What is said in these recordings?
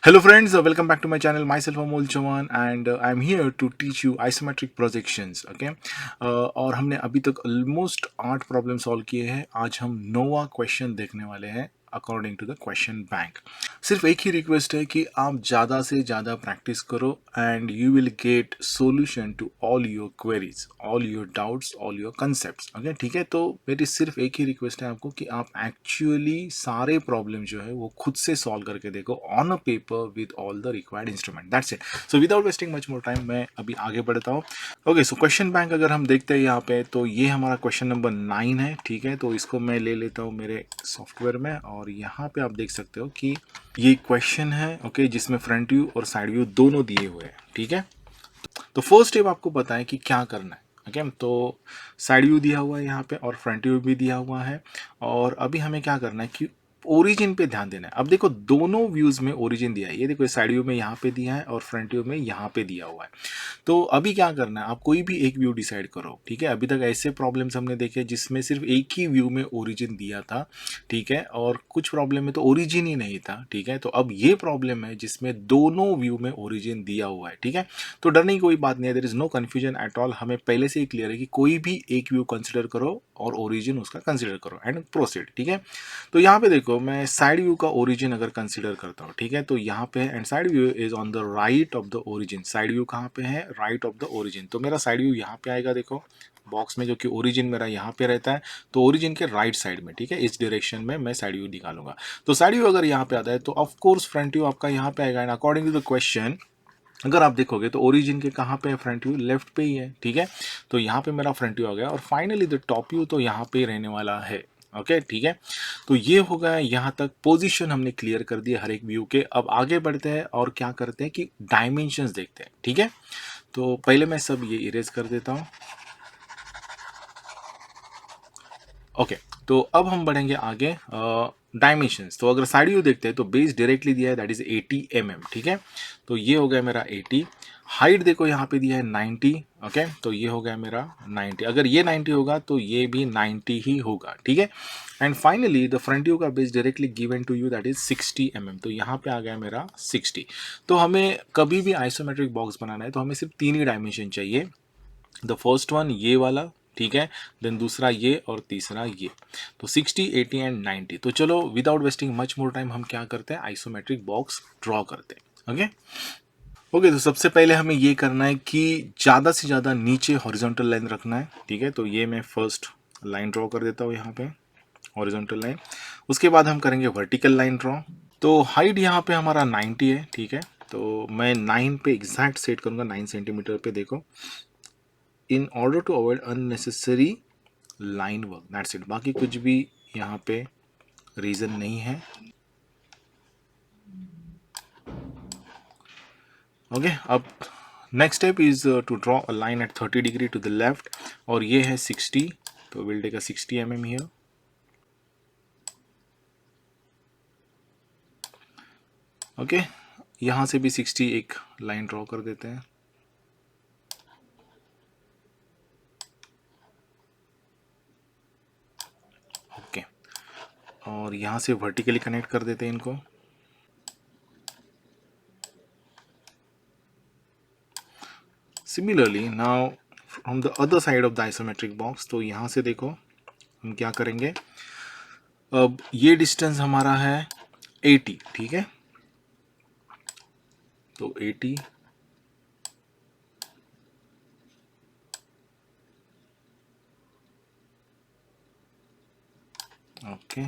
Hello friends, welcome back to my channel. Myself Amol Chawan and I'm here to teach you isometric projections. Okay, और हमने अभी तक almost 8 problem solve किए हैं. आज हम 9वां क्वेश्चन देखने वाले हैं according to the question bank. सिर्फ एक ही रिक्वेस्ट है कि आप ज़्यादा से ज़्यादा प्रैक्टिस करो and you will get solution to all your queries, all your doubts, all your concept. Okay, ठीक है. तो मेरी सिर्फ एक ही रिक्वेस्ट है आपको कि आप एक्चुअली सारे प्रॉब्लम जो है वो खुद से सॉल्व करके देखो on a paper with all the required instrument. That's it. So without wasting much more time मैं अभी आगे बढ़ता हूँ. ओके, सो क्वेश्चन बैंक अगर हम देखते हैं यहाँ पे, तो ये हमारा क्वेश्चन नंबर 9 है. ठीक है, तो इसको मैं ले लेता हूँ मेरे सॉफ्टवेयर में और यहाँ पे आप देख सकते हो कि ये क्वेश्चन है. ओके, जिसमें फ्रंट व्यू और साइड व्यू दोनों दिए हुए हैं. ठीक है, तो फर्स्ट स्टेप आपको पता है कि क्या करना है. ओके, तो साइड व्यू दिया हुआ है यहाँ पे और फ्रंट व्यू भी दिया हुआ है. और अभी हमें क्या करना है कि ओरिजिन पे ध्यान देना है. अब देखो दोनों व्यूज में ओरिजिन दिया है. ये देखो साइड व्यू में यहाँ पे दिया है और फ्रंट व्यू में यहाँ पे दिया हुआ है. तो अभी क्या करना है, आप कोई भी एक व्यू डिसाइड करो. ठीक है, अभी तक ऐसे प्रॉब्लम्स हमने देखे जिसमें सिर्फ एक ही व्यू में ओरिजिन दिया था. ठीक है, और कुछ प्रॉब्लम में तो ओरिजिन ही नहीं था. ठीक है, तो अब ये प्रॉब्लम है जिसमें दोनों व्यू में ओरिजिन दिया हुआ है. ठीक है, तो डरने की कोई बात नहीं है. There is no confusion at all. हमें पहले से ही क्लियर है कि कोई भी एक व्यू कंसिडर करो और ओरिजिन उसका कंसिडर करो एंड प्रोसीड. ठीक है, तो यहाँ पे देखो मैं साइड व्यू का ओरिजिन अगर कंसिडर करता हूँ. ठीक है, तो यहाँ पे and side view is on the right of the origin. Side view कहाँ पे है? Right of the origin. तो मेरा साइड व्यू यहाँ पे आएगा. देखो बॉक्स में जो कि ओरिजिन मेरा यहाँ पे रहता है, तो ओरिजिन के राइट साइड में. ठीक है, इस डायरेक्शन में मैं साइड व्यू निकालूंगा. तो साइड व्यू अगर यहाँ पे आता है तो ऑफ कोर्स फ्रंट व्यू आपका यहाँ पे आएगा. And according to the question अगर आप देखोगे तो ओरिजिन के कहाँ पे है फ्रंट व्यू? लेफ्ट पे ही है. ठीक है, तो यहाँ पे मेरा फ्रंट व्यू आ गया और फाइनली द टॉप व्यू तो यहाँ पे ही रहने वाला है. ओके, ठीक है, तो ये हो गया. यहाँ तक पोजीशन हमने क्लियर कर दिया हर एक व्यू के. अब आगे बढ़ते हैं और क्या करते हैं कि डायमेंशंस देखते हैं. ठीक है, तो पहले मैं सब ये इरेज कर देता हूँ. ओके, तो अब हम बढ़ेंगे आगे. डायमेंशंस, तो अगर साइड व्यू देखते हैं तो बेस डायरेक्टली दिया है दैट इज 80 mm. ठीक है, तो ये हो गया मेरा 80. हाइट देखो यहाँ पे दिया है 90. ओके, तो ये हो गया मेरा 90. अगर ये 90 होगा तो ये भी 90 ही होगा. ठीक है, and finally the front view का base directly given to you that is 60 mm. तो यहाँ पे आ गया मेरा 60. तो हमें कभी भी आइसोमेट्रिक बॉक्स बनाना है तो हमें सिर्फ 3 ही डायमेंशन चाहिए. द फर्स्ट वन ये वाला. ठीक है, देन दूसरा ये और तीसरा ये. तो 60, 80 एंड 90. तो चलो without wasting much more time हम क्या करते हैं, आइसोमेट्रिक बॉक्स ड्रॉ करते हैं. ओके ओके, तो सबसे पहले हमें ये करना है कि ज़्यादा से ज़्यादा नीचे हॉरिजॉन्टल लाइन रखना है. ठीक है, तो ये मैं फर्स्ट लाइन ड्रॉ कर देता हूँ यहाँ पे, हॉरिजॉन्टल लाइन. उसके बाद हम करेंगे वर्टिकल लाइन ड्रॉ. तो हाइट यहाँ पे हमारा 90 है. ठीक है, तो मैं 9 पे एग्जैक्ट सेट करूँगा, 9 सेंटीमीटर पे. देखो in order to avoid unnecessary line work, that's it. बाकी कुछ भी यहाँ पे रीज़न नहीं है. ओके, अब next step is to draw a line at 30 degree to the left. और ये है 60, तो will take a 60 mm here. Okay, यहाँ से भी 60 एक लाइन ड्रॉ कर देते हैं. ओके, और यहाँ से वर्टिकली कनेक्ट कर देते हैं इनको. Similarly now from the other side of the isometric box, तो यहाँ से देखो हम क्या करेंगे. अब ये डिस्टेंस हमारा है 80. ठीक है, तो 80. ओके,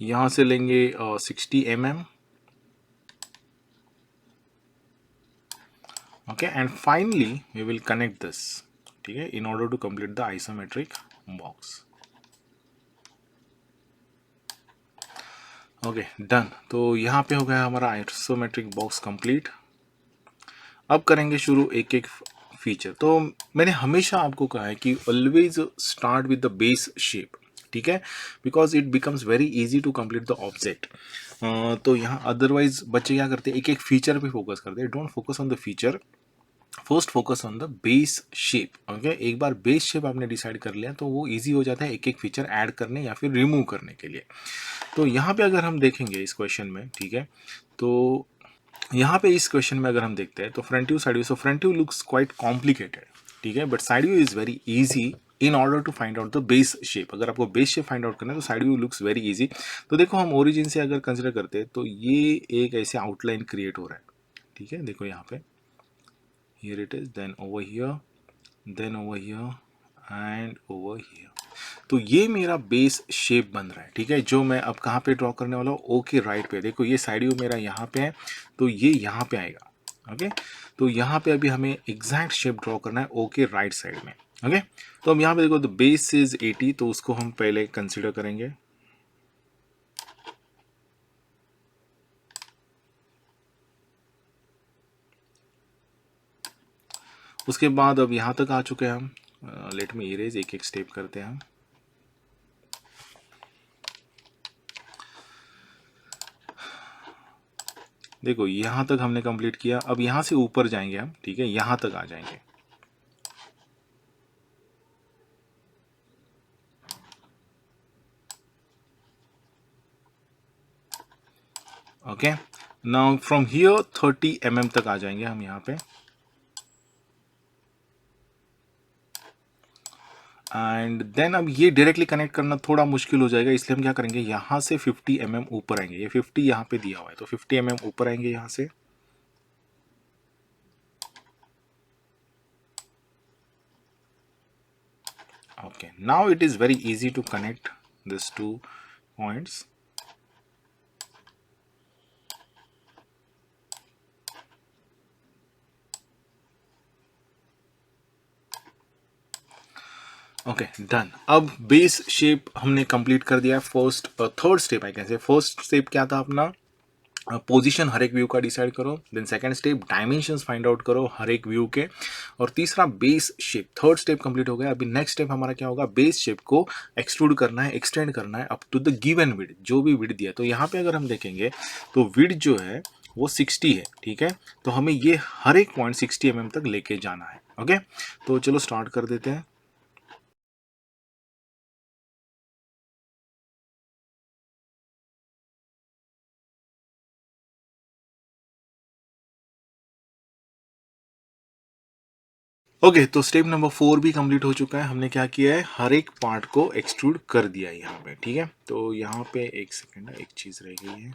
यहाँ से लेंगे 60 mm. Okay, and finally we will connect this. ठीक है, in order to complete the isometric box. Okay done. तो यहाँ पे हो गया हमारा आइसोमेट्रिक बॉक्स कंप्लीट। अब करेंगे शुरू एक एक फीचर। तो मैंने हमेशा आपको कहा है कि always start with the base shape, ठीक है, because it becomes very easy to complete the object. तो यहाँ अदरवाइज बच्चे क्या करते हैं, एक एक फीचर पे फोकस करते हैं। Don't focus on the feature, first focus on the base shape. Okay, एक बार बेस शेप आपने डिसाइड कर लिया तो वो इजी हो जाता है एक एक फीचर ऐड करने या फिर रिमूव करने के लिए। तो यहाँ पे अगर हम देखेंगे इस क्वेश्चन में, ठीक है, तो यहाँ पे इस क्वेश्चन में अगर हम देखते हैं तो front view side view, so front view looks quite complicated, ठीक है, but side view is very easy in order to find out the base shape. अगर आपको बेस शेप फाइंड आउट करना है तो side view looks very easy. तो देखो हम ओरिजिन से अगर कंसिडर करते हैं तो ये एक ऐसे आउटलाइन क्रिएट हो रहा है, ठीक है, देखो यहाँ पे, here it is, then over here, then over here and over here। तो ये मेरा बेस शेप बन रहा है, ठीक है, जो मैं अब कहाँ पे ड्रॉ करने वाला हूँ, ओके राइट पे। देखो ये साइड व्यू मेरा यहाँ पे है तो ये यहाँ पे आएगा। ओके, तो यहाँ पे अभी हमें एग्जैक्ट शेप ड्रॉ करना है ओके राइट साइड में। ओके, तो अब यहाँ पे देखो द बेस इज 80, तो उसको हम पहले कंसिडर करेंगे। उसके बाद अब यहाँ तक आ चुके हैं हम। लेट मी इरेज, एक एक स्टेप करते हैं हम। देखो यहाँ तक हमने कंप्लीट किया, अब यहाँ से ऊपर जाएंगे हम, ठीक है, यहाँ तक आ जाएंगे। Okay, now from here 30 mm तक आ जाएंगे हम यहाँ पे। एंड देन अब ये डायरेक्टली कनेक्ट करना थोड़ा मुश्किल हो जाएगा, इसलिए हम क्या करेंगे, यहाँ से 50 mm ऊपर आएंगे। ये 50 यहाँ पे दिया हुआ है तो 50 mm ऊपर आएंगे यहाँ से। Okay, now it is very easy to connect this two points. Okay done. अब बेस शेप हमने कंप्लीट कर दिया है। First third step I can say, first step क्या था अपना, पोजीशन हर एक व्यू का डिसाइड करो। Then second step dimensions find out करो हर एक व्यू के। और तीसरा base shape, third step complete हो गया। अभी नेक्स्ट स्टेप हमारा क्या होगा, बेस शेप को एक्सट्रूड करना है, एक्सटेंड करना है up to the given width, जो भी विड्थ दिया। तो यहाँ पे अगर हम देखेंगे तो विड्थ जो है वो 60 है, ठीक है, तो हमें ये हर एक पॉइंट 60 mm तक लेके जाना है। ओके, तो चलो स्टार्ट कर देते हैं। ओके, तो स्टेप नंबर 4 भी कंप्लीट हो चुका है। हमने क्या किया है, हर एक पार्ट को एक्सट्रूड कर दिया है यहाँ पे, ठीक है। तो यहाँ पे एक सेकेंड, एक चीज रह गई है।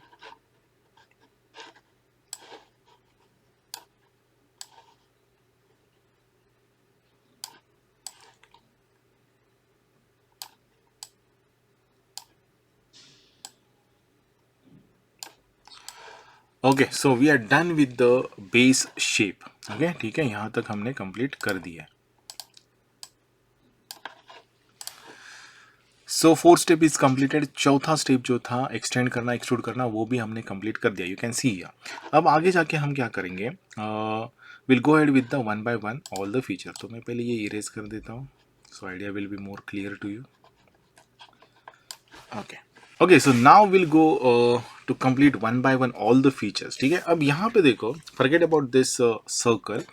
Okay, so we are done with the base shape. Okay, ठीक है, यहाँ तक हमने कंप्लीट कर दिया है। So fourth step is completed. चौथा स्टेप जो था एक्सटेंड करना, एक्सट्रूड करना, वो भी हमने कंप्लीट कर दिया, यू कैन सी हियर। अब आगे जाके हम क्या करेंगे, will go ahead with the one by one all the feature. तो मैं पहले ये इरेज कर देता हूँ, so idea will be more clear to you. Okay okay, so now will go to complete one by one all the features, ठीक है। अब यहाँ पे देखो, forget about this circle,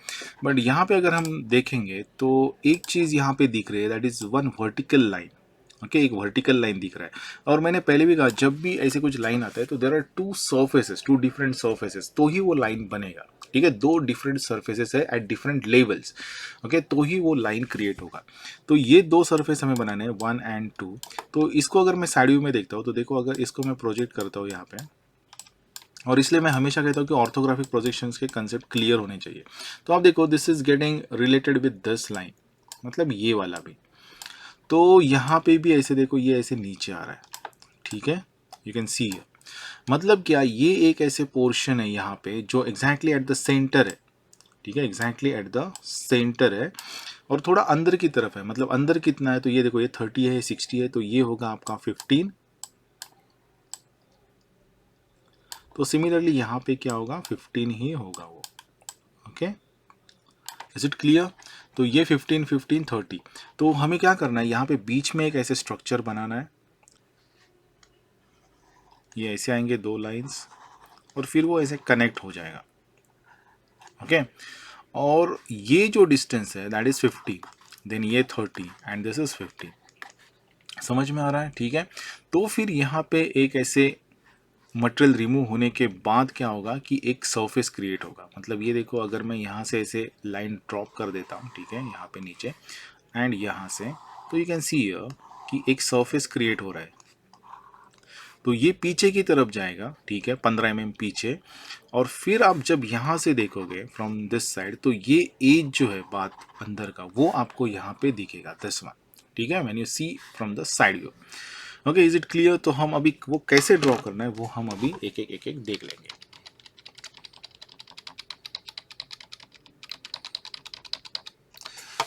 but यहाँ पे अगर हम देखेंगे तो एक चीज यहाँ पे दिख रही है, that is one vertical line. Okay, एक वर्टिकल लाइन दिख रहा है। और मैंने पहले भी कहा, जब भी ऐसे कुछ लाइन आता है तो there are two surfaces, two different surfaces, तो ही वो लाइन बनेगा, ठीक है। दो डिफरेंट सर्फेसेस है एट डिफरेंट लेवल्स, ओके, तो ही वो लाइन क्रिएट होगा। तो ये दो सर्फेस हमें बनाने हैं, 1 and 2। तो इसको अगर मैं साइड व्यू में देखता हूँ तो देखो, अगर इसको मैं प्रोजेक्ट करता हूँ यहाँ पे, और इसलिए मैं हमेशा कहता हूँ कि ऑर्थोग्राफिक प्रोजेक्शंस के कंसेप्ट क्लियर होने चाहिए। तो आप देखो, this is getting related with this line, मतलब ये वाला भी। तो यहाँ पे भी ऐसे देखो, ये ऐसे नीचे आ रहा है, ठीक है, यू कैन सी। मतलब क्या, ये एक ऐसे पोर्शन है यहाँ पे जो एग्जैक्टली एट द सेंटर है, ठीक है, एग्जैक्टली एट द सेंटर है, और थोड़ा अंदर की तरफ है। मतलब अंदर कितना है, तो ये देखो, ये 30 है, 60 है, तो ये होगा आपका 15, तो सिमिलरली यहाँ पे क्या होगा, 15 ही होगा वो। Okay, is it clear? तो ये 15 15 30। तो हमें क्या करना है, यहाँ पे बीच में एक ऐसे स्ट्रक्चर बनाना है। ये ऐसे आएंगे दो लाइंस और फिर वो ऐसे कनेक्ट हो जाएगा। ओके, और ये जो डिस्टेंस है दैट इज 50, देन ये 30 एंड दिस इज 50। समझ में आ रहा है? ठीक है। तो फिर यहाँ पे एक ऐसे मटेरियल रिमूव होने के बाद क्या होगा कि एक सरफेस क्रिएट होगा। मतलब ये देखो, अगर मैं यहाँ से ऐसे लाइन ड्रॉप कर देता हूँ, ठीक है, यहाँ पे नीचे एंड यहाँ से, तो यू कैन सी हियर कि एक सरफेस क्रिएट हो रहा है। तो ये पीछे की तरफ जाएगा, ठीक है, 15 mm पीछे। और फिर आप जब यहाँ से देखोगे फ्रॉम दिस साइड, तो ये एज जो है बात अंदर का, वो आपको यहाँ पे दिखेगा, दिस वन। ठीक है, when you see from the side view. Okay, is it clear? तो हम अभी वो कैसे ड्रॉ करना है वो हम अभी एक एक देख लेंगे।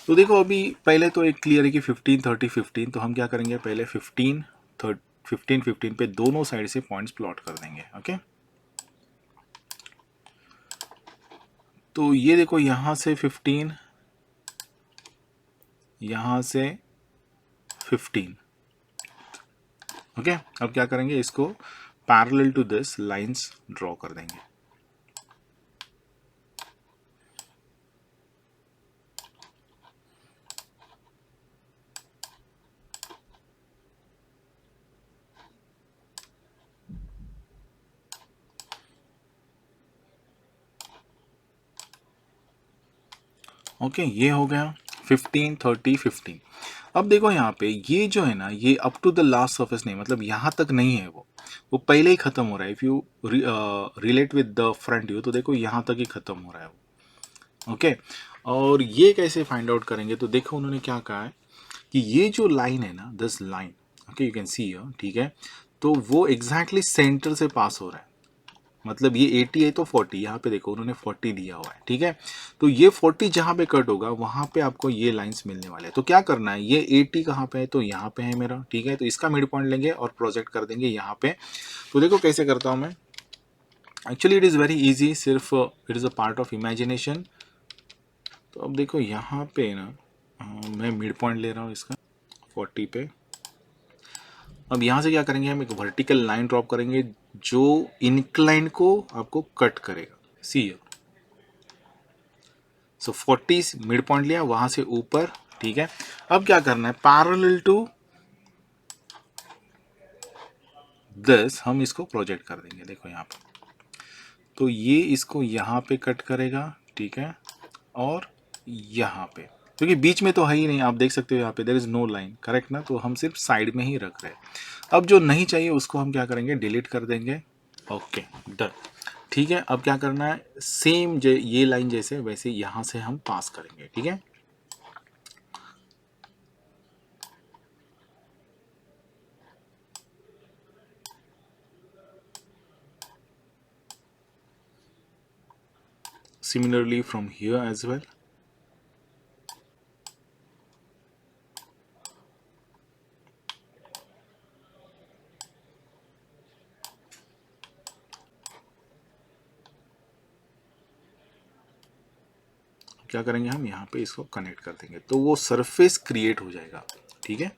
तो देखो, अभी पहले तो एक क्लियर है कि 15 30 15। तो हम क्या करेंगे, पहले 15 15 पे दोनों साइड से पॉइंट्स प्लॉट कर देंगे। ओके, तो ये देखो, यहाँ से 15, यहाँ से 15। ओके, अब क्या करेंगे, इसको parallel to this lines draw कर देंगे। ओके, ये हो गया 15 30 15। अब देखो यहाँ पे ये जो है ना, ये up to the last surface नहीं, मतलब यहाँ तक नहीं है, वो पहले ही खत्म हो रहा है। If you relate with the front view, तो देखो यहाँ तक ही खत्म हो रहा है वो। ओके, और ये कैसे फाइंड आउट करेंगे, तो देखो उन्होंने क्या कहा है कि ये जो लाइन है ना, this line, okay, you can see here, ठीक है, तो वो एग्जैक्टली सेंटर से पास हो रहा है। मतलब ये 80 है तो 40, यहाँ पे देखो उन्होंने 40 दिया हुआ है। ठीक है, तो ये 40 जहाँ पे कट होगा वहाँ पे आपको ये लाइंस मिलने वाले हैं। तो क्या करना है, ये 80 कहाँ पे है, तो यहाँ पे है मेरा। ठीक है, तो इसका मिड पॉइंट लेंगे और प्रोजेक्ट कर देंगे यहाँ पे। तो देखो कैसे करता हूँ मैं। Actually it is very easy, सिर्फ it is a part of imagination. तो अब देखो यहाँ पे ना, मैं मिड पॉइंट ले रहा हूँ इसका 40 पे। अब यहाँ से क्या करेंगे, हम एक वर्टिकल लाइन ड्रॉप करेंगे जो इंक्लाइन को आपको कट करेगा। सी, सो 40 मिड पॉइंट लिया, वहां से ऊपर। ठीक है, अब क्या करना है, पैरेलल टू दिस हम इसको प्रोजेक्ट कर देंगे। देखो यहाँ पे, तो ये इसको यहाँ पे कट करेगा। ठीक है, और यहाँ पे, क्योंकि बीच में तो है ही नहीं, आप देख सकते हो यहाँ पे there is no line, correct ना, तो हम सिर्फ साइड में ही रख रहे हैं। अब जो नहीं चाहिए उसको हम क्या करेंगे, डिलीट कर देंगे। Okay, done. ठीक है, अब क्या करना है, सेम ये लाइन जैसे वैसे यहाँ से हम पास करेंगे। ठीक है, similarly from here as well. क्या करेंगे, हम यहाँ पे इसको कनेक्ट कर देंगे, तो वो सरफेस क्रिएट हो जाएगा। ठीक है,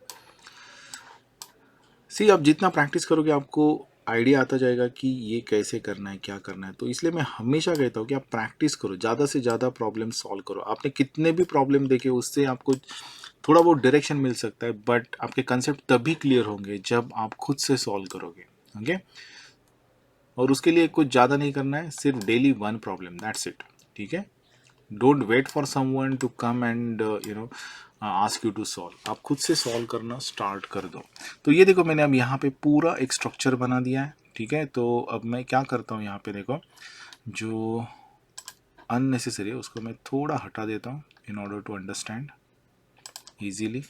सी आप जितना प्रैक्टिस करोगे आपको आइडिया आता जाएगा कि ये कैसे करना है, क्या करना है। तो इसलिए मैं हमेशा कहता हूँ कि आप प्रैक्टिस करो, ज़्यादा से ज़्यादा प्रॉब्लम सॉल्व करो। आपने कितने भी प्रॉब्लम देखे, उससे आपको थोड़ा बहुत डायरेक्शन मिल सकता है, बट आपके कंसेप्ट तभी क्लियर होंगे जब आप खुद से सॉल्व करोगे। ओके, और उसके लिए कुछ ज़्यादा नहीं करना है, सिर्फ daily one problem, that's it. ठीक है, don't wait for someone to come and ask you to solve, आप खुद से सॉल्व करना स्टार्ट कर दो। तो ये देखो, मैंने अब यहाँ पे पूरा एक स्ट्रक्चर बना दिया है। ठीक है, तो अब मैं क्या करता हूँ, यहाँ पे देखो जो अननेसेसरी है उसको मैं थोड़ा हटा देता हूँ in order to understand easily.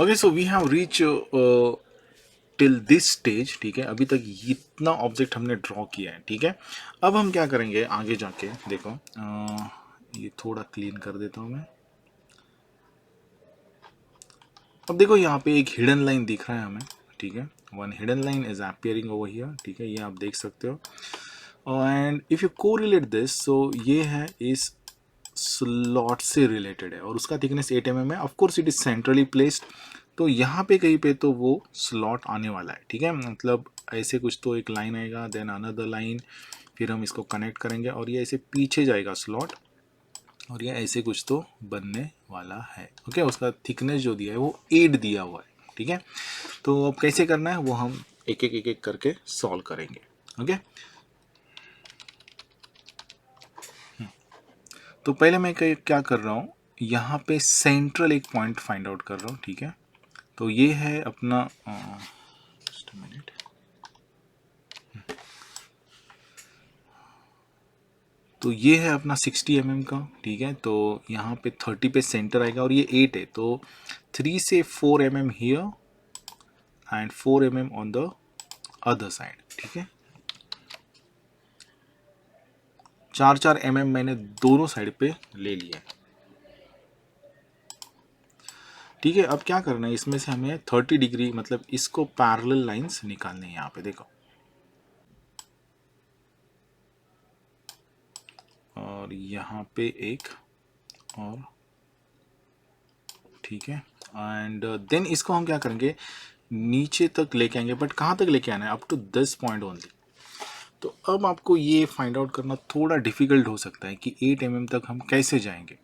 Okay, so we have reach till this stage, ठीक है। अभी तक इतना ऑब्जेक्ट हमने ड्रॉ किया है, ठीक है। अब हम क्या करेंगे आगे जाके, देखो ये थोड़ा क्लीन कर देता हूँ मैं। अब देखो यहाँ पे एक हिडन लाइन दिख रहा है हमें, ठीक है। One hidden line is appearing over here, ठीक है, ये आप देख सकते हो। And if you correlate this, so ये है इस स्लॉट से रिलेटेड है और उसका थिकनेस 8 mm है। Of course it is centrally placed, तो यहाँ पे कहीं पे तो वो स्लॉट आने वाला है, ठीक है। मतलब ऐसे कुछ तो एक लाइन आएगा, देन अनदर लाइन, फिर हम इसको कनेक्ट करेंगे और ये ऐसे पीछे जाएगा स्लॉट, और ये ऐसे कुछ तो बनने वाला है। ओके, उसका थिकनेस जो दिया है वो 8 दिया हुआ है, ठीक है। तो अब कैसे करना है वो हम एक एक करके सॉल्व करेंगे। ओके, तो पहले मैं क्या कर रहा हूँ, यहाँ पे सेंट्रल एक पॉइंट फाइंड आउट कर रहा हूँ, ठीक है। तो ये है अपना just a minute. तो ये है अपना 60 mm का, ठीक है। तो यहाँ पे 30 पे सेंटर आएगा और ये 8 है, तो 3 से 4 mm here and 4 mm on the other side, ठीक है। 4 mm मैंने दोनों साइड पे ले लिया है, ठीक है। अब क्या करना है, इसमें से हमें 30 डिग्री मतलब इसको पैरेलल लाइंस निकालने हैं यहाँ पे, देखो। और यहाँ पे एक और, ठीक है। एंड देन इसको हम क्या करेंगे, नीचे तक लेके आएंगे, बट कहाँ तक लेके आना है, up to this point only. तो अब आपको ये फाइंड आउट करना थोड़ा डिफिकल्ट हो सकता है कि 8 mm तक हम कैसे जाएंगे।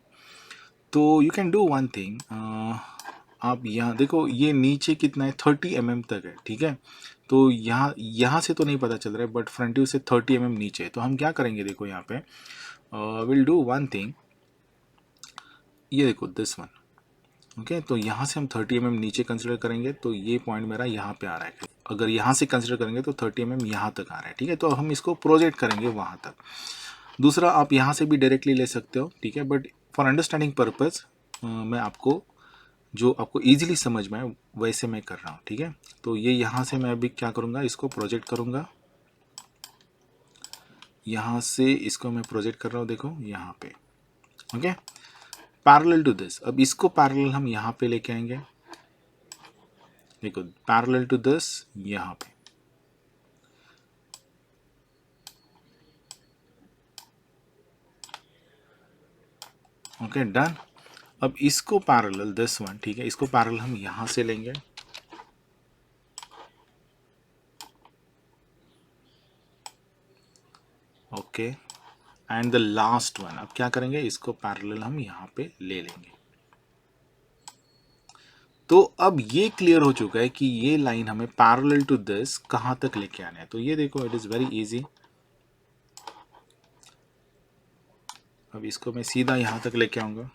तो you can do one thing, आप यहाँ देखो ये नीचे कितना है, 30 mm तक है, ठीक है। तो यहाँ यहाँ से तो नहीं पता चल रहा है, बट फ्रंट व्यू से 30 mm नीचे है। तो हम क्या करेंगे, देखो यहाँ पे विल डू वन थिंग, ये देखो दिस वन, ओके। तो यहाँ से हम 30 mm नीचे कंसिडर करेंगे, तो ये पॉइंट मेरा यहाँ पे आ रहा है। अगर यहाँ से कंसिडर करेंगे तो 30 mm यहाँ तक आ रहा है, ठीक है। तो हम इसको प्रोजेक्ट करेंगे वहाँ तक। दूसरा, आप यहाँ से भी डायरेक्टली ले सकते हो, ठीक है, बट फॉर अंडरस्टैंडिंग पर्पज़ मैं आपको जो आपको ईजिली समझ में आए वैसे मैं कर रहा हूँ, ठीक है। तो ये यहाँ से मैं अभी क्या करूँगा, इसको प्रोजेक्ट करूँगा। यहाँ से इसको मैं प्रोजेक्ट कर रहा हूँ, देखो यहाँ पे, ओके, पैरेलल टू दिस। अब इसको पैरेलल हम यहाँ पे लेके आएंगे, देखो पैरेलल टू दिस यहाँ पे, ओके डन। अब इसको पैरेलल दिस वन, ठीक है, इसको पैरेलल हम यहाँ से लेंगे, okay. And the last one, अब क्या करेंगे, इसको पैरेलल हम यहाँ पे ले लेंगे। तो अब ये क्लियर हो चुका है कि ये लाइन हमें पैरेलल टू दिस कहाँ तक लेके आना है। तो ये देखो, इट इज़ वेरी इजी। अब इसको मैं सीधा यहाँ तक लेके आऊँगा,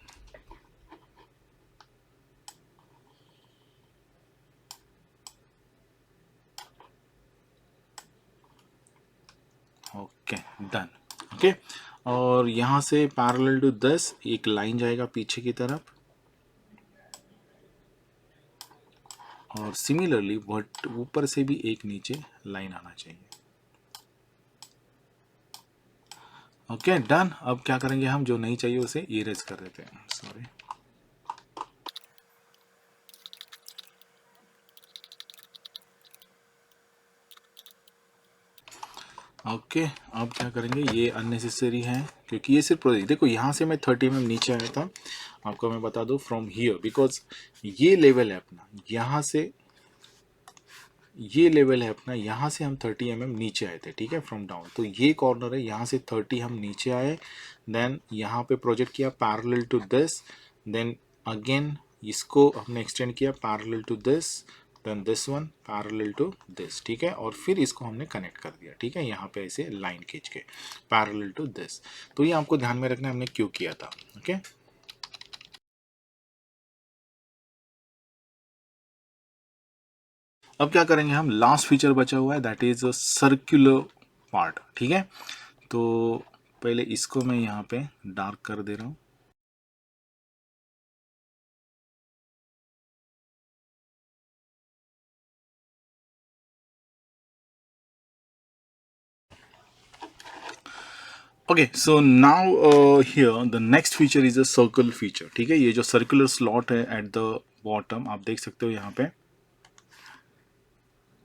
ओके डन, ओके। और यहाँ से पैरेलल टू दिस एक लाइन जाएगा पीछे की तरफ, और सिमिलरली बट ऊपर से भी एक नीचे लाइन आना चाहिए, ओके डन। अब क्या करेंगे, हम जो नहीं चाहिए उसे इरेज कर देते हैं, सॉरी। ओके, अब क्या करेंगे, ये अननेसेसरी है क्योंकि ये सिर्फ प्रोजेक्ट, देखो यहाँ से मैं 30 mm नीचे आया था, आपको मैं बता दूँ फ्रॉम हियर, बिकॉज ये लेवल है अपना, यहाँ से ये लेवल है अपना, यहाँ से हम 30 mm नीचे आए थे, ठीक है, फ्रॉम डाउन। तो ये कॉर्नर है, यहाँ से 30 हम नीचे आए, देन यहाँ पे प्रोजेक्ट किया parallel to this, then again इसको हमने एक्सटेंड किया parallel to this, then this one parallel to this, ठीक है, और फिर इसको हमने कनेक्ट कर दिया, ठीक है, यहाँ पे ऐसे लाइन खींच के पैरेलल टू दिस। तो ये आपको ध्यान में रखना है हमने क्यों किया था, ओके। अब क्या करेंगे, हम लास्ट फीचर बचा हुआ है, that is a circular part, ठीक है। तो पहले इसको मैं यहाँ पे डार्क कर दे रहा हूँ, okay, so now here the next feature is a circle feature. ठीक है, ये जो सर्कुलर स्लॉट है एट द बॉटम आप देख सकते हो यहाँ पे.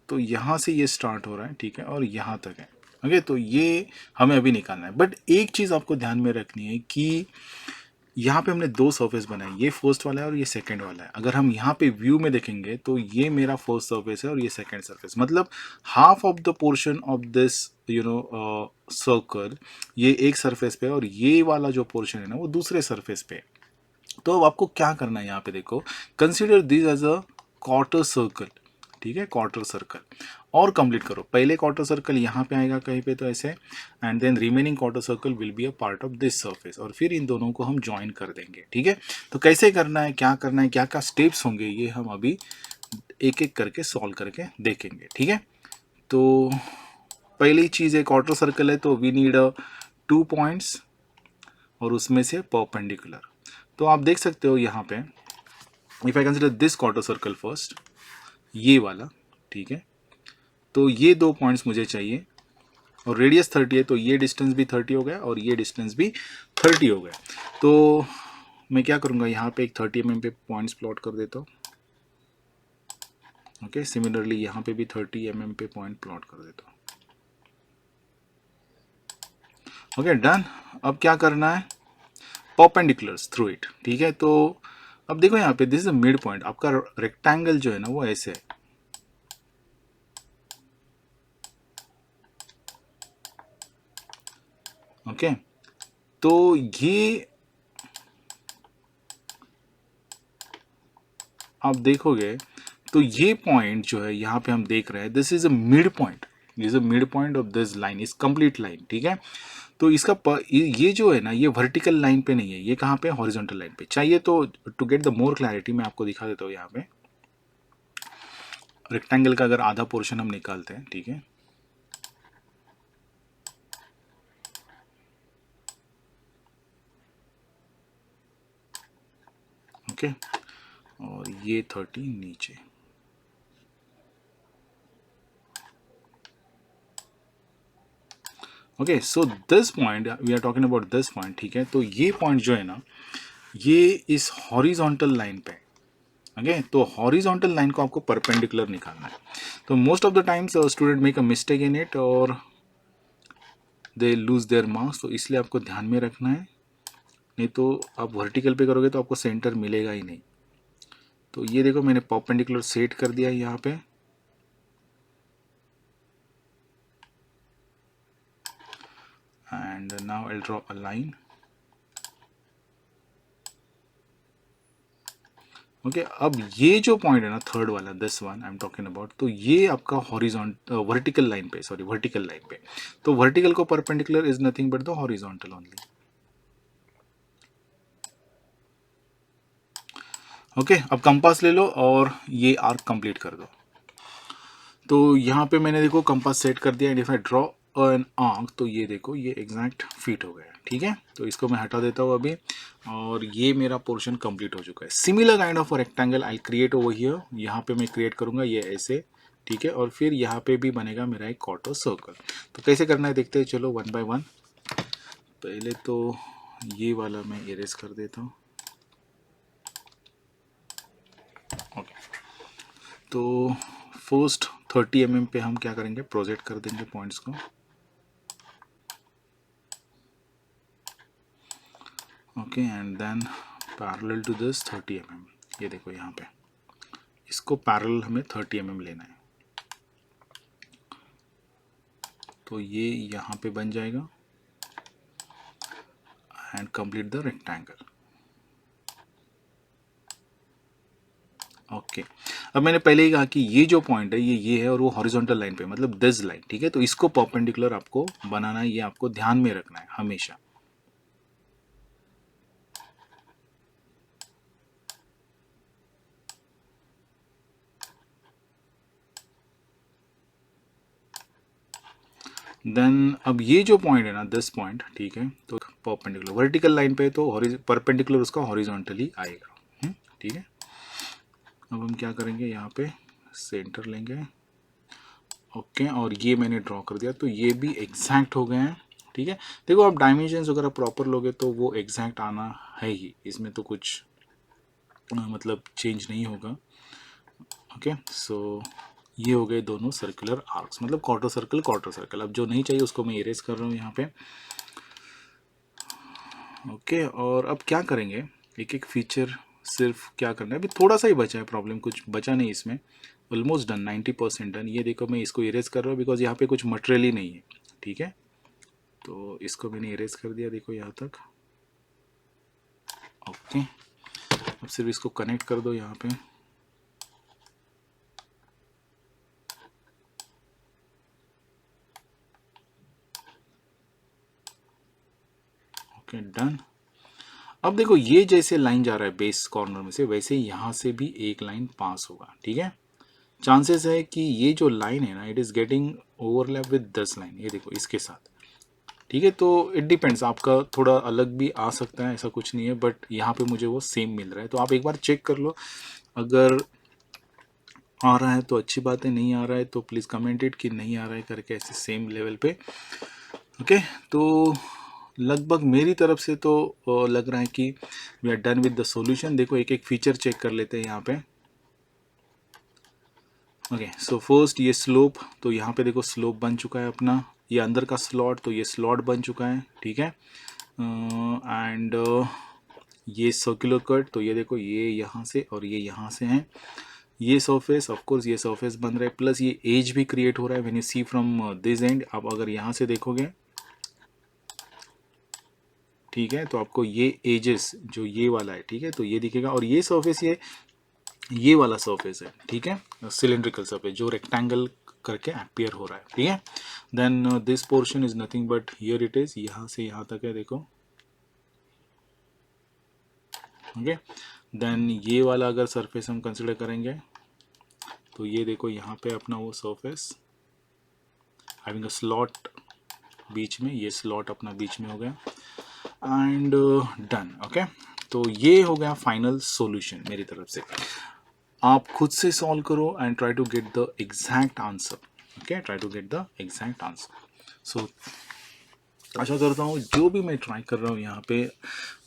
तो यहाँ से ये स्टार्ट हो रहा है, ठीक है, और यहाँ तक है. ओके, तो ये हमें अभी निकालना है. बट एक चीज़ आपको ध्यान में रखनी है कि यहाँ पे हमने दो सरफेस बनाए, ये फर्स्ट वाला है और ये सेकंड वाला है. अगर हम यहाँ पे व्यू में देखेंगे तो ये मेरा फर्स्ट सरफेस है और ये सेकंड सरफेस. मतलब half of the portion of this circle ये एक सरफेस पे है और ये वाला जो पोर्शन है ना वो दूसरे सरफेस पे है. तो अब आपको क्या करना है यहाँ पे देखो, consider this as a quarter circle. ठीक है, क्वार्टर सर्कल. और कंप्लीट करो. पहले क्वार्टर सर्कल यहाँ पे आएगा कहीं पे तो ऐसे, and then remaining quarter circle will be a part of this surface, और फिर इन दोनों को हम ज्वाइन कर देंगे. ठीक है, तो कैसे करना है, क्या करना है, क्या क्या स्टेप्स होंगे, ये हम अभी एक एक करके सॉल्व करके देखेंगे. ठीक है, तो पहली चीज़ है क्वार्टर सर्कल है तो वी नीड 2 पॉइंट्स और उसमें से परपेंडिकुलर. तो आप देख सकते हो यहाँ पे, if I consider this quarter circle first, ये वाला. ठीक है, तो ये 2 पॉइंट्स मुझे चाहिए और रेडियस 30 है तो ये डिस्टेंस भी 30 हो गया और ये डिस्टेंस भी 30 हो गया. तो मैं क्या करूँगा, यहाँ पे एक 30 mm पे पॉइंट्स प्लॉट कर देता हूँ. ओके, सिमिलरली यहाँ पे भी 30 mm पे पॉइंट प्लॉट कर देता हूँ. Okay, done. अब क्या करना है, परपेंडिकुलर्स थ्रू इट. ठीक है, तो अब देखो यहाँ पे this is a mid point. आपका रेक्टेंगल जो है ना वो ऐसे है. ओके, तो ये आप देखोगे तो ये पॉइंट जो है यहाँ पे हम देख रहे हैं, this is a mid point. Is a mid point of this line, is complete line. ठीक है, तो इसका ये जो है ना ये वर्टिकल लाइन पे नहीं है, ये कहाँ पे, हॉरिजॉन्टल लाइन पे. चाहिए तो to get the more clarity मैं आपको दिखा देता हूँ. यहाँ पे रेक्टेंगल का अगर आधा पोर्शन हम निकालते हैं, ठीक है, ओके, और ये 30 नीचे. Okay, so this point we are talking about this point. ठीक है, तो ये पॉइंट जो है ना ये इस हॉरिजॉन्टल लाइन पे. ओके, तो हॉरिजॉन्टल लाइन को आपको परपेंडिकुलर निकालना है. तो most of the times student make a mistake in it और दे लूज देयर मार्क्स. तो इसलिए आपको ध्यान में रखना है, नहीं तो आप वर्टिकल पे करोगे तो आपको सेंटर मिलेगा ही नहीं. तो ये देखो मैंने परपेंडिकुलर सेट कर दिया है यहाँ पे. And now I draw a line. Okay, अब ये जो पॉइंट है ना थर्ड वाला, this one I am talking about, तो ये आपका हॉरिजॉन्टल वर्टिकल लाइन पे, सॉरी वर्टिकल लाइन पे. तो वर्टिकल को perpendicular is nothing but the horizontal only. Okay, अब कंपास ले लो और ये आर्क कंप्लीट कर दो. तो यहाँ पे मैंने देखो कंपास सेट कर दिया and if I draw an arc तो ये देखो ये एग्जैक्ट फिट हो गया. ठीक है, तो इसको मैं हटा देता हूँ अभी और ये मेरा पोर्शन कंप्लीट हो चुका है. Similar kind of rectangle I create over here. यहाँ पे मैं क्रिएट करूँगा ये ऐसे. ठीक है, और फिर यहाँ पे भी बनेगा मेरा एक क्वार्टर सर्कल. तो कैसे करना है देखते हैं, चलो वन बाय वन. पहले तो ये वाला मैं इरेज कर देता हूँ. ओके, तो फर्स्ट 30 mm पे हम क्या करेंगे, प्रोजेक्ट कर देंगे पॉइंट्स को. Okay, and then parallel to this 30 mm. ये देखो यहाँ पे इसको पैरेलल हमें 30 mm लेना है. तो ये यहाँ पे बन जाएगा and complete the rectangle. Okay, अब मैंने पहले ही कहा कि ये जो पॉइंट है ये है और वो हॉरिजॉन्टल लाइन पे, मतलब दिस लाइन. ठीक है, तो इसको परपेंडिकुलर आपको बनाना है, ये आपको ध्यान में रखना है हमेशा. देन अब ये जो पॉइंट है ना दिस पॉइंट, ठीक है, तो परपेंडिकुलर वर्टिकल लाइन पे तो परपेंडिकुलर उसका हॉरिजॉन्टली आएगा. ठीक है, अब हम क्या करेंगे, यहाँ पे सेंटर लेंगे. ओके, और ये मैंने ड्रॉ कर दिया तो ये भी एग्जैक्ट हो गए हैं. ठीक है। देखो आप डायमेंशंस अगर आप प्रॉपर लोगे तो वो एग्जैक्ट आना है ही, इसमें तो कुछ मतलब चेंज नहीं होगा। ओके, सो ये हो गए दोनों सर्कुलर आर्क्स, मतलब क्वार्टर सर्कल। अब जो नहीं चाहिए उसको मैं इरेज कर रहा हूँ यहाँ पे। ओके, और अब क्या करेंगे, एक एक फीचर सिर्फ क्या करना है, अभी थोड़ा सा ही बचा है प्रॉब्लम, कुछ बचा नहीं इसमें, ऑलमोस्ट डन, 90% डन। ये देखो मैं इसको इरेज कर रहा हूँ बिकॉज यहाँ पे कुछ मटेरियल ही नहीं है, ठीक है। तो इसको मैंने इरेज कर दिया, देखो यहाँ तक। ओके, अब सिर्फ इसको कनेक्ट कर दो यहाँ पे। Okay, done. अब देखो ये जैसे लाइन जा रहा है बेस कॉर्नर में से, वैसे यहाँ से भी एक लाइन पास होगा, ठीक है। चांसेस है कि ये जो लाइन है ना, it is getting overlap with 10 line, ये देखो इसके साथ, ठीक है। तो इट डिपेंड्स, आपका थोड़ा अलग भी आ सकता है, ऐसा कुछ नहीं है, बट यहाँ पे मुझे वो सेम मिल रहा है। तो आप एक बार चेक कर लो, अगर आ रहा है तो अच्छी बात है, नहीं आ रहा है तो प्लीज़ कमेंट इट कि नहीं आ रहा है करके, ऐसे सेम लेवल पे। ओके, तो लगभग मेरी तरफ से तो लग रहा है कि we are done with the solution. देखो एक एक फीचर चेक कर लेते हैं यहाँ पे। ओके, सो फर्स्ट ये स्लोप, तो यहाँ पे देखो स्लोप बन चुका है अपना। ये अंदर का स्लॉट, तो ये स्लॉट बन चुका है, ठीक है। एंड ये सर्कुलर कट, तो ये देखो ये यहाँ से और ये यहाँ से हैं। ये सरफेस, ऑफ कोर्स ये सरफेस बन रहा है, प्लस ये एज भी क्रिएट हो रहा है when you see from this end. आप अगर यहाँ से देखोगे, ठीक है, तो आपको ये एजेस जो ये वाला है, ठीक है, तो ये दिखेगा। और ये सरफेस ये वाला सरफेस है, ठीक है, सिलेंड्रिकल सरफेस जो रेक्टेंगल करके अपीयर हो रहा है, ठीक है। Then this portion is nothing but here it is, यहाँ से यहाँ तक है, देखो। ओके, देन ये वाला अगर सरफेस हम कंसिडर करेंगे तो ये देखो यहाँ पे अपना वो सरफेस हैविंग अ स्लॉट बीच में, ये स्लॉट अपना बीच में हो गया एंड डन। ओके, तो ये हो गया फाइनल सॉल्यूशन मेरी तरफ से। आप खुद से सॉल्व करो and try to get the exact answer. Okay, try to get the exact answer. So आशा करता हूँ जो भी मैं ट्राई कर रहा हूँ यहाँ पे,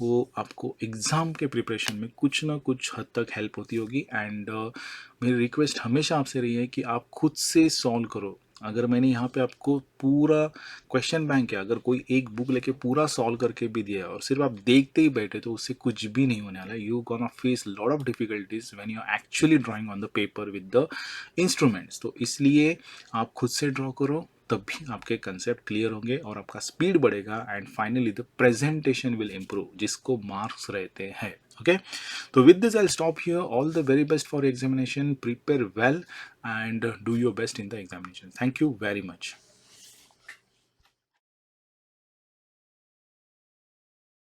वो आपको एग्ज़ाम के प्रिपरेशन में कुछ ना कुछ हद तक हेल्प होती होगी। एंड मेरी रिक्वेस्ट हमेशा आपसे रही है कि आप खुद से सॉल्व करो। अगर मैंने यहाँ पे आपको पूरा क्वेश्चन बैंक है, अगर कोई एक बुक लेके पूरा सॉल्व करके भी दिया और सिर्फ आप देखते ही बैठे, तो उससे कुछ भी नहीं होने वाला है। You gonna face lot of difficulties when you are actually drawing on the paper with the instruments. तो इसलिए आप खुद से ड्रॉ करो, तब भी आपके कंसेप्ट क्लियर होंगे और आपका स्पीड बढ़ेगा and finally the presentation will improve, जिसको मार्क्स रहते हैं। ओके, तो with this I stop here. All the very best for examination, prepare well and do your best in the examination. Thank you very much.